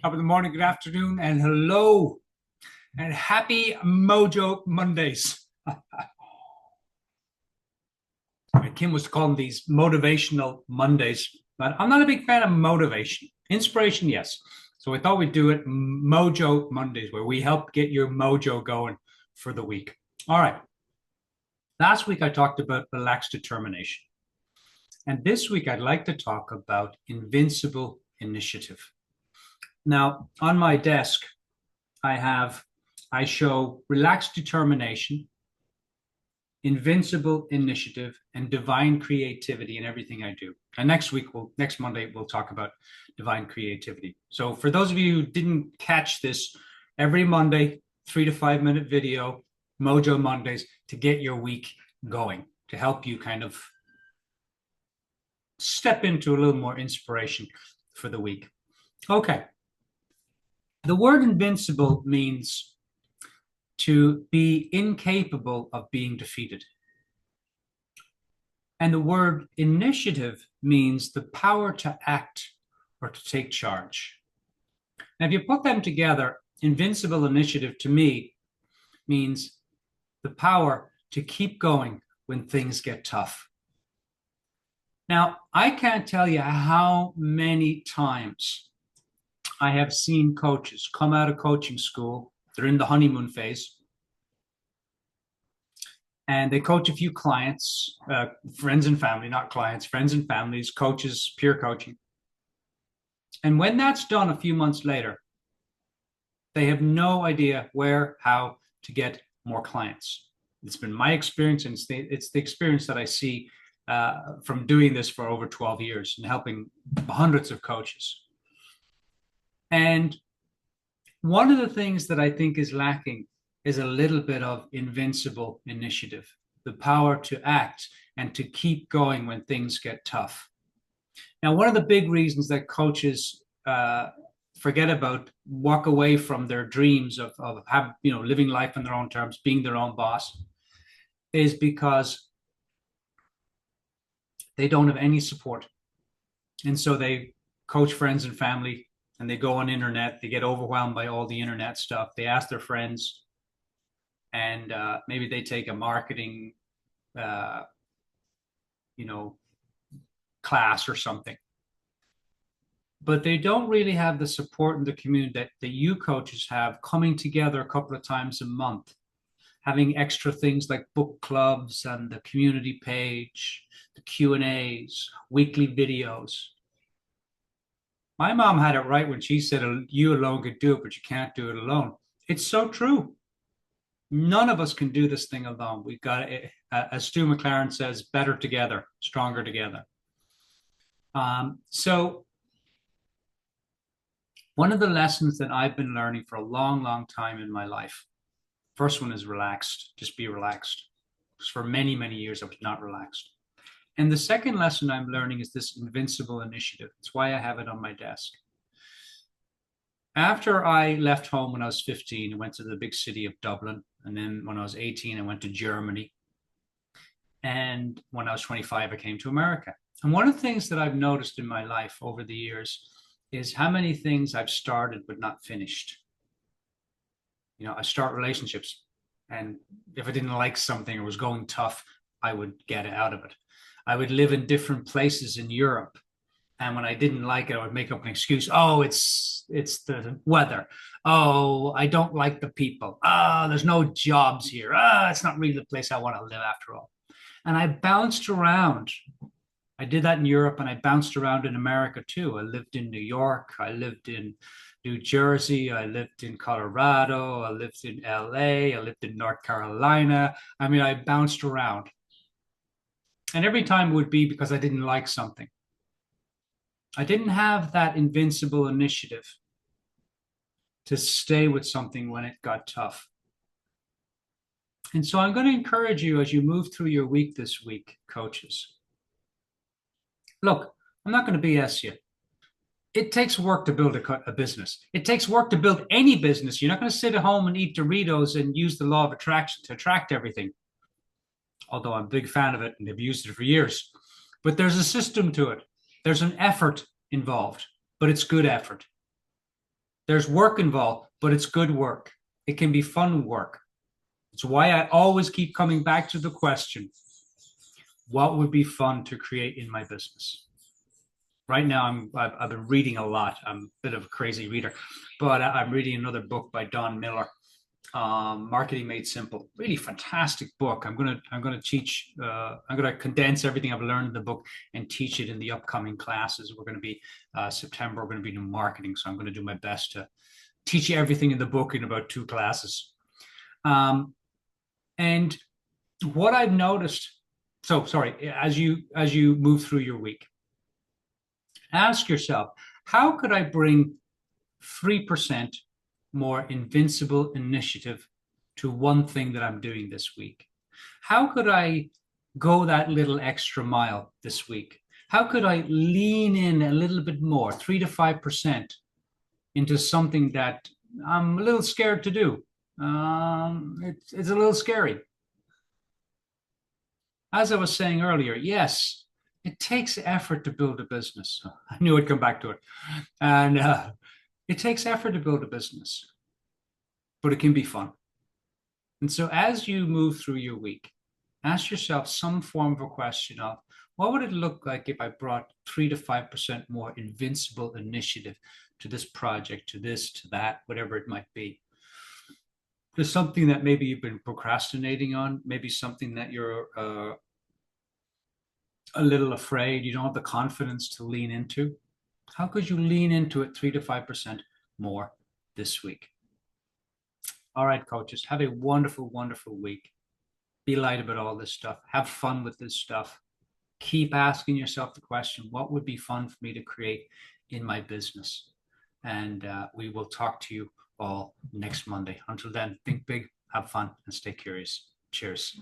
top of the morning, good afternoon, and hello, and happy Mojo Mondays. Kim was calling these motivational Mondays, but I'm not a big fan of motivation. Inspiration, yes. So I thought we'd do it Mojo Mondays, where we help get your mojo going for the week. All right. Last week I talked about relaxed determination. And this week I'd like to talk about invincible initiative. Now, on my desk, I show relaxed determination, invincible initiative, and divine creativity in everything I do. And next Monday, we'll talk about divine creativity. So for those of you who didn't catch this, every Monday, 3 to 5 minute video, Mojo Mondays, to get your week going, to help you kind of step into a little more inspiration for the week. Okay. The word invincible means to be incapable of being defeated. And the word initiative means the power to act or to take charge. Now, if you put them together, invincible initiative to me means the power to keep going when things get tough. Now, I can't tell you how many times I have seen coaches come out of coaching school. They're in the honeymoon phase. And they coach a few clients, friends and family, not clients, friends and families, coaches, peer coaching. And when that's done a few months later, they have no idea where, how to get more clients. It's been my experience, and it's the experience that I see from doing this for over 12 years and helping hundreds of coaches. And one of the things that I think is lacking is a little bit of invincible initiative, the power to act and to keep going when things get tough. Now, one of the big reasons that coaches forget about, walk away from their dreams of living life on their own terms, being their own boss, is because they don't have any support. And so they coach friends and family, and they go on internet, they get overwhelmed by all the internet stuff. They ask their friends, and maybe they take a marketing, class or something. But they don't really have the support in the community that you coaches have, coming together a couple of times a month, having extra things like book clubs and the community page, the Q&As, weekly videos. My mom had it right when she said, you alone could do it, but you can't do it alone. It's so true. None of us can do this thing alone. We've got, as Stu McLaren says, better together, stronger together. So one of the lessons that I've been learning for a long, long time in my life, first one is relaxed, just be relaxed. Because for many, many years, I was not relaxed. And the second lesson I'm learning is this invincible initiative. It's why I have it on my desk. After I left home when I was 15, I went to the big city of Dublin. And then when I was 18, I went to Germany. And when I was 25, I came to America. And one of the things that I've noticed in my life over the years is how many things I've started but not finished. I start relationships, and if I didn't like something or was going tough, I would get out of it. I would live in different places in Europe. And when I didn't like it, I would make up an excuse. Oh, it's the weather. Oh, I don't like the people. There's no jobs here. It's not really the place I want to live after all. And I bounced around. I did that in Europe, and I bounced around in America too. I lived in New York. I lived in New Jersey. I lived in Colorado. I lived in LA. I lived in North Carolina. I mean, I bounced around. And every time would be because I didn't like something. I didn't have that invincible initiative to stay with something when it got tough. And so I'm going to encourage you as you move through your week this week, coaches. Look, I'm not going to BS you. It takes work to build a business. It takes work to build any business. You're not going to sit at home and eat Doritos and use the law of attraction to attract everything. Although I'm a big fan of it and have used it for years. But there's a system to it. There's an effort involved, but it's good effort. There's work involved, but it's good work. It can be fun work. It's why I always keep coming back to the question, what would be fun to create in my business? Right now, I've been reading a lot. I'm a bit of a crazy reader, but I'm reading another book by Don Miller, Marketing Made Simple. Really fantastic book. I'm gonna teach. I'm gonna condense everything I've learned in the book and teach it in the upcoming classes. We're going to be September. We're going to be in marketing, so I'm going to do my best to teach you everything in the book in about 2 classes. And what I've noticed. So sorry. As you move through your week, ask yourself, how could I bring 3% more invincible initiative to one thing that I'm doing this week? How could I go that little extra mile this week? How could I lean in a little bit more, 3 to 5%, into something that I'm a little scared to do? It's a little scary. As I was saying earlier, yes, it takes effort to build a business. I knew I'd come back to it. And it takes effort to build a business, but it can be fun. And so as you move through your week, ask yourself some form of a question of, what would it look like if I brought 3 to 5% more invincible initiative to this project, to this, to that, whatever it might be? There's something that maybe you've been procrastinating on, maybe something that you're a little afraid, you don't have the confidence to lean into. How could you lean into it 3 to 5% more this week? All right, coaches, have a wonderful, wonderful week. Be light about all this stuff. Have fun with this stuff. Keep asking yourself the question, what would be fun for me to create in my business? And we will talk to you all next Monday. Until then, think big, have fun, and stay curious. Cheers.